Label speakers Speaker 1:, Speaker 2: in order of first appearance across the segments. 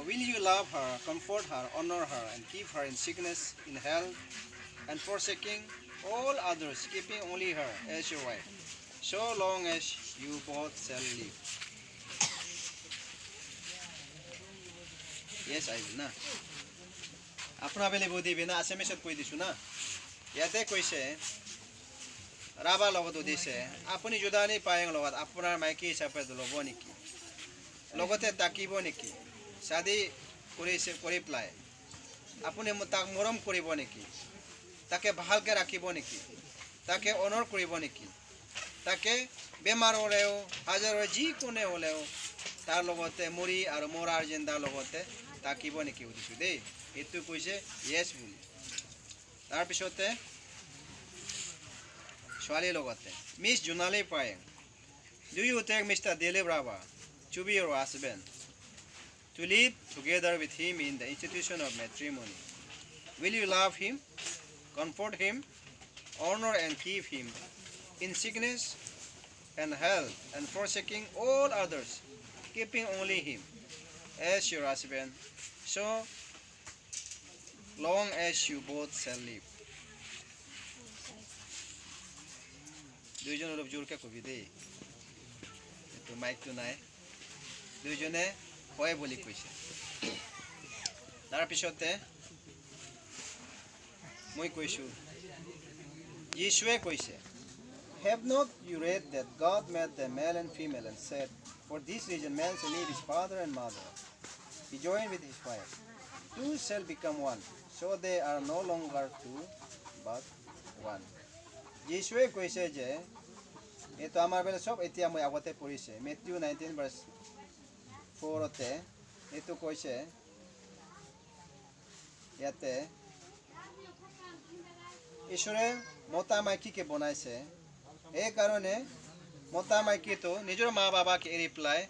Speaker 1: Will you love her, comfort her, honor her, and keep her in sickness, in health, and forsaking all others, keeping only her as your wife, so long as you both shall live? Yes, I will. Na. Apna bele bodi bina asemeset koi disu na. Yate koi se raba logot udise. Apuni judani payeng logot. Apuna maiki sape dulobo niki. Logote takibo niki. Sadi kuri se kuri play. Apuni mutak morom kuribo niki. Take bahal ke rakibo niki. Take honor kuribo niki. Take bemar oleo, hajar ji kune oleo. Tar logote muri ar morar jenda logote takibo niki udisu de. Itu koise yes buli. Tar pisote Swali logote. Miss Junali Payeng, do you take Mr. Dilip Rava to be your husband, to live together with him in the institution of matrimony? Will you love him, comfort him, honor and keep him in sickness and health, and forsaking all others, keeping only him as your husband, so long as you both shall live? দুইজন অলপ জোৰকে কবি দেই এইটো মাইকটো নাই দুইজনে হয় বুলি কৈছে তাৰ পিছতে মই কৈছো যিশুৱে কৈছে Have not you read that God made them male and female and said, for this reason man shall leave his father and mother, be joined with his wife, two shall become one, so they are no longer two but one. যিশুৱে কৈছে যে এটো আমাৰ বেলে সব এতিয়া মই আগতে পঢ়িছে Matthew 19 verse 4 তে এটো কৈছে ইয়াতে ঈশ্বৰে মতা মাইকীকে বনাইছে এই কাৰণে মতা মাইকীটো নিজৰ মা বাবাক এৰি পেলাই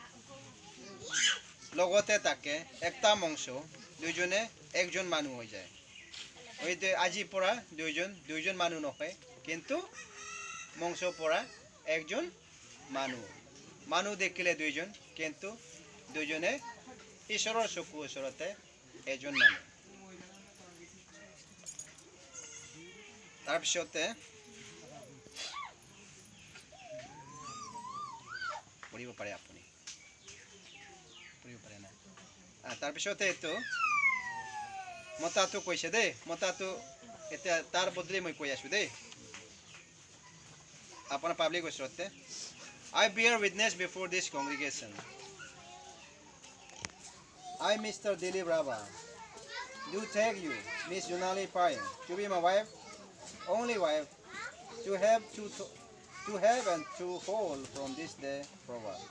Speaker 1: লগতে থাকে একটা মংশ দুইজনে একজন মানুহ হৈ যায় ওইতে আজি পৰা দুইজন মানুহ নহয় কিন্তু মংশ পৰা একজন মানুহ দেখিলে দুইজন কিন্তু দুইজনে ঈশ্বৰৰ চকু ওচৰতে এজন মানুহ তাৰপিছতে পঢ়িব পাৰে আপুনি পঢ়িব পাৰে না তাৰপিছতে এইটো মতাটো কৈছে দেই মতাটো এতিয়া তাৰ বদলি মই কৈ আছো দেই Upon public usrote, I bear witness before this congregation. I, Mr. Dilip Rava, do take you, Miss Junali Payeng, to be my wife, only wife, to have and to hold from this day forward,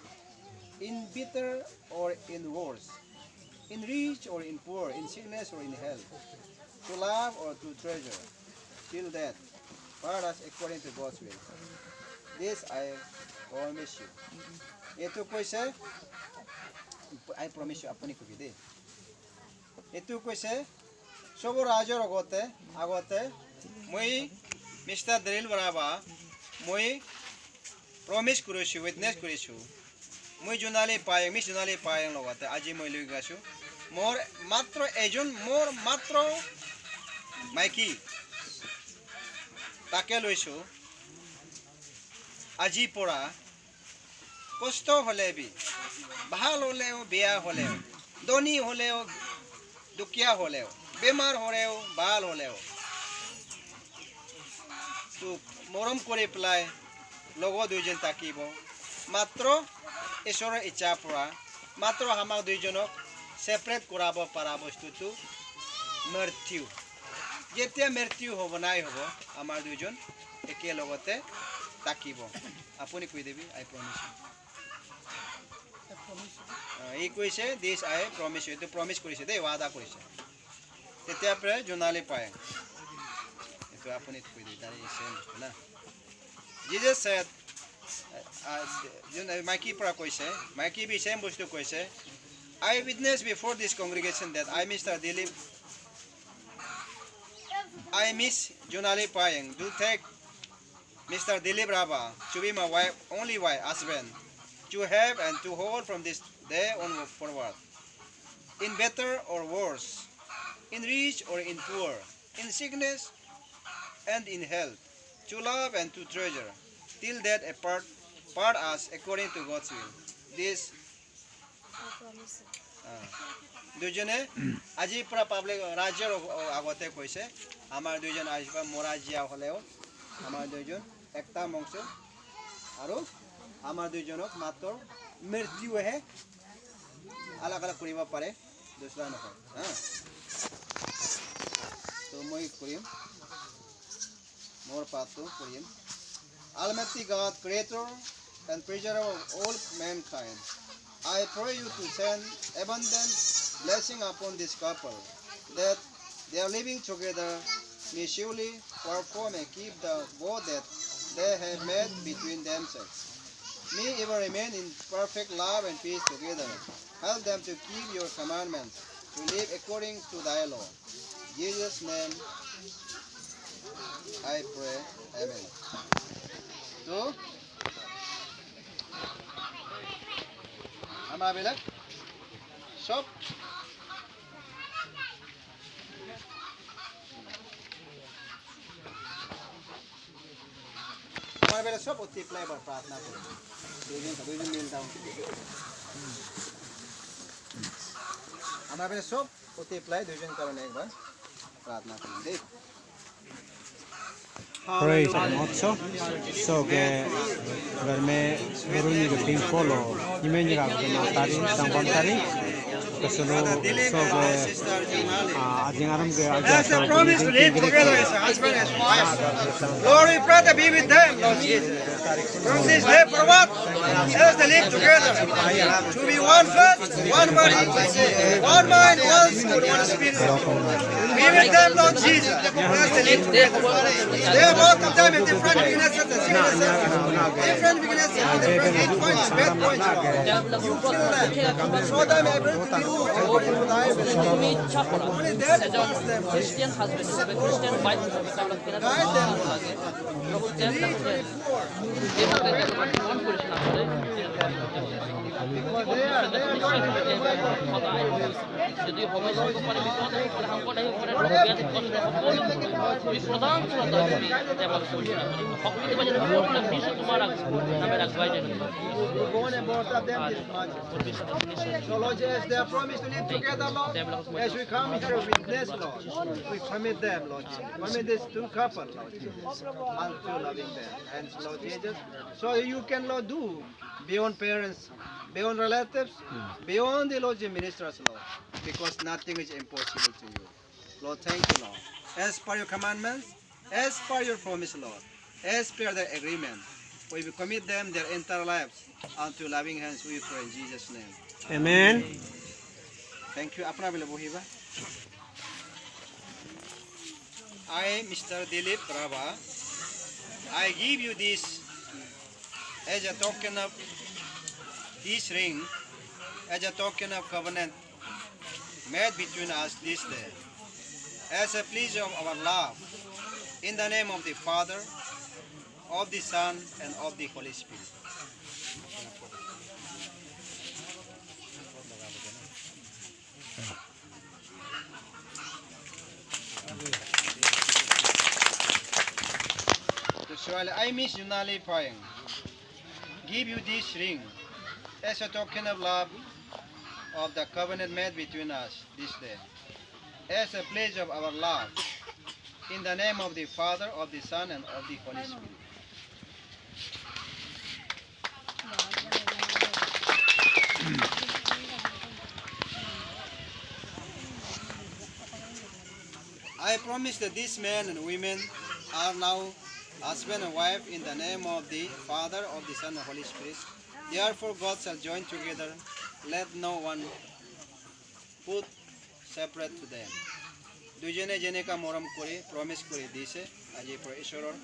Speaker 1: in bitter or in worse, in rich or in poor, in sickness or in health, to love or to treasure, till death, part us according to God's will. This I promise you. Ito কৈছে I promise you আপুনি কবি দেই এটো কৈছে সব ৰাজৰ আগতে মই মিস্টাৰ দিল বৰাবা মই প্ৰমিস কৰিছো উইটনেছ কৰিছো মই জোনালী পায়ং মিছ জোনালী পায়ং লগতে আজি মই লৈ গৈছো মোৰ মাত্ৰ মাইকী তাকে লৈছো আজি পৰা কষ্ট হলেবি ভাল হলেও বেয়া হলেও ধনী হলেও দুখীয়া হলেও বেমাৰ হলেও ভাল হলেও তো মৰম কৰি পেলাই লগত দুইজন থাকিব মাত্ৰ ঈশ্বৰৰ ইচ্ছা পৰা মাত্ৰ আমাক দুইজনক সেপাৰেট কৰাব পৰা বস্তুটো মৃত্যু যেতিয়া মৃত্যু হ'ব নাই হ'ব আমাৰ দুইজন একে লগতে থাকিব আপুনি কৈ দেবি I promise you এই কৈছে this I promise you এটো প্ৰমিস কৰিছে দেই ওয়াদা কৰিছে তেতিয়া পৰে জোনালী পায়ং এটো আপুনি কৈ দেবি তাৰে সেম বস্তু না Jesus said মাইকী পৰা কৈছে মাইকী বি সেম বস্তু কৈছে I witness before this congregation that I Mr. Dilip I Miss Junali Payeng do take Mr. Dilip Rava to be my wife, only wife, husband, to have and to hold from this day on forward, in better or worse, in rich or in poor, in sickness and in health, to love and to treasure, till death part us according to God's will. This দুজনে আজি পুরা public রাজ্যের আগতে কইছে আমার দুইজন আসবা মোরাজিয়া হলেও আমার দুইজন একটা মংস আৰু আমাৰ দুইজনক মাত্ৰ মৃত্যুহে আলাগ আলাগ কৰিব পাৰে দুসরা নহয় হ্যাঁ তো মই কৰিম মোৰ পাতো কৰিম Almighty God, Creator and Preserver of all mankind, I pray you to send abundant blessing upon this couple, that they are living together may surely perform and keep the vow that they have made between themselves. May ever remain in perfect love and peace together. Help them to keep your commandments, to live according to thy law. In Jesus' name I pray. Amen. So, আমাৰ বিলাক সব আমাৰ বিলাক সব অতি ply প্ৰাৰ্থনা কৰিম দুইজন মিল down আমাৰ বিলাক সব অতি প্লাই দুইজন কাৰণে একবাৰ প্ৰাৰ্থনা কৰিম দেই
Speaker 2: Praise God. So que verme beruni ke ping polo imeni ka na tari tangpon tari keselo so que adingaram ke
Speaker 1: as a promise to live together as a husband and wife. Lord, we pray to be with them, Lord Jesus. From this day forward, as they live together, to be one flesh, one body, one mind, one soul, one spirit. Be with them, Lord Jesus, as they live together. They have both of them have different weaknesses and sicknesses, different weaknesses, different hate points, bad points. You kill them, show them able to do according to thy will. Only that forms them.
Speaker 3: Christian husband, Christian wife,
Speaker 1: Guide them.
Speaker 3: যদি হবে করে বিপদ সংকট আহি পৰে প্ৰধান সকলোকে বাজে নিশ্চয় তোমাৰ নামে ৰাখবাই যেন
Speaker 1: Go on and both of them this much. So Lord, as they are promised to live together, Lord, as we come here witness, Lord, we commit them, Lord, commit this two couple, Lord Jesus, unto loving them. And Lord Jesus, so you can, Lord, do beyond parents, beyond relatives, beyond the Lord ministers, Lord, because nothing is impossible to you. Lord, thank you, Lord. As per your commandments, as per your promise, Lord, as per the agreement, we will commit them their entire lives unto loving hands, we pray in Jesus' name.
Speaker 2: Amen.
Speaker 1: Thank you. Apna bile bohiba. I, Mr. Dilip Rava, I give you this as a token of this ring, as a token of covenant made between us this day, as a pledge of our love, in the name of the Father, of the Son, and of the Holy Spirit. I, Miss Yunali Payang, give you this ring as a token of love of the covenant made between us this day, as a pledge of our love, in the name of the Father, of the Son, and of the Holy Spirit. I promise that these men and women are now husband and wife in the name of the Father, of the Son, and Holy Spirit. Therefore God shall join together, let no one put separate to them. দুজনে যেনেকা মৰম কৰি প্ৰমিস কৰি দিছে আজি ঈশ্বৰৰ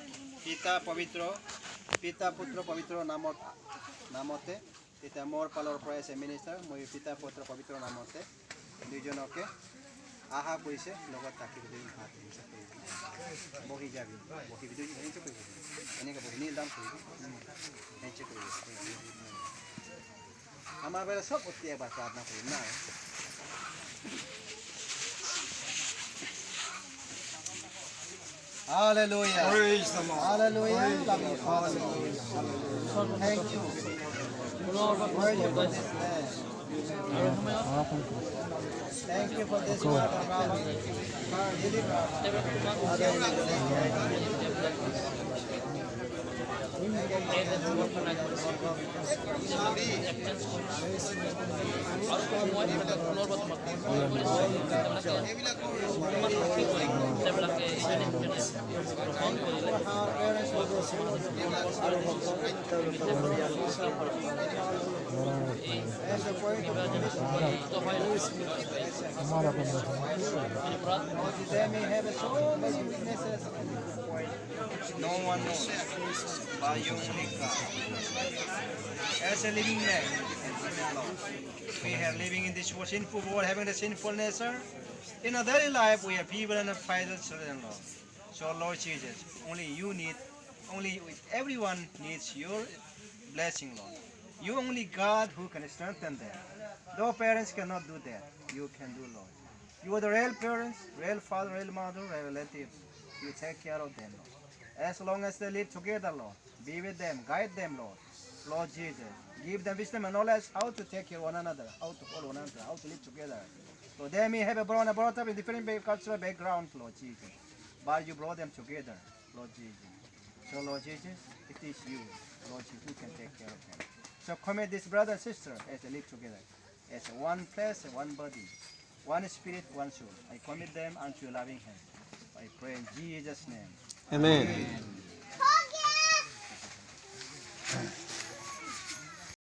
Speaker 1: পিতা পুত্ৰ পবিত্ৰ নামতে এতিয়া মোৰ পালৰ পৰা আছে মিনিষ্টাৰ মই পিতা পুত্ৰ পবিত্ৰ নামতে দুজনকে আহা কৰিছে লগত থাকি দুজন হাত বহি যাবি বহি দুজন এনেকৈ কৰিব এনেকৈ বহি নীল দাম কৰিব এনেকৈ কৰিব हमारे सब उतने बात प्रार्थना करना है Hallelujah.
Speaker 4: Praise the Lord.
Speaker 1: Hallelujah. Love you, Father. Thank you. Worthy for this land. Thank you for this water, Rabbi. Deliver. They may have so many weaknesses. No one knows but you only God. As a living man, we are living in this sinful world, having the sinful nature. In our daily life, we are people and fathers, children, Lord. So, Lord Jesus, only everyone needs your blessing, Lord. You only God who can strengthen them. Though parents cannot do that, you can do, Lord. You are the real parents, real father, real mother, real relatives. You take care of them, Lord. As long as they live together, Lord, be with them, guide them, Lord. Lord Jesus, give them wisdom and knowledge how to take care of one another, how to follow one another, how to live together. So they may have brought up in different cultural backgrounds, Lord Jesus. But you brought them together, Lord Jesus. So, Lord Jesus, it is you, Lord Jesus, who can take care of them. So commit this brother and sister as they live together, as one flesh and one body, one spirit, one soul. I commit them unto your loving hand. I pray in Jesus' name.
Speaker 2: Amen.
Speaker 1: Amen.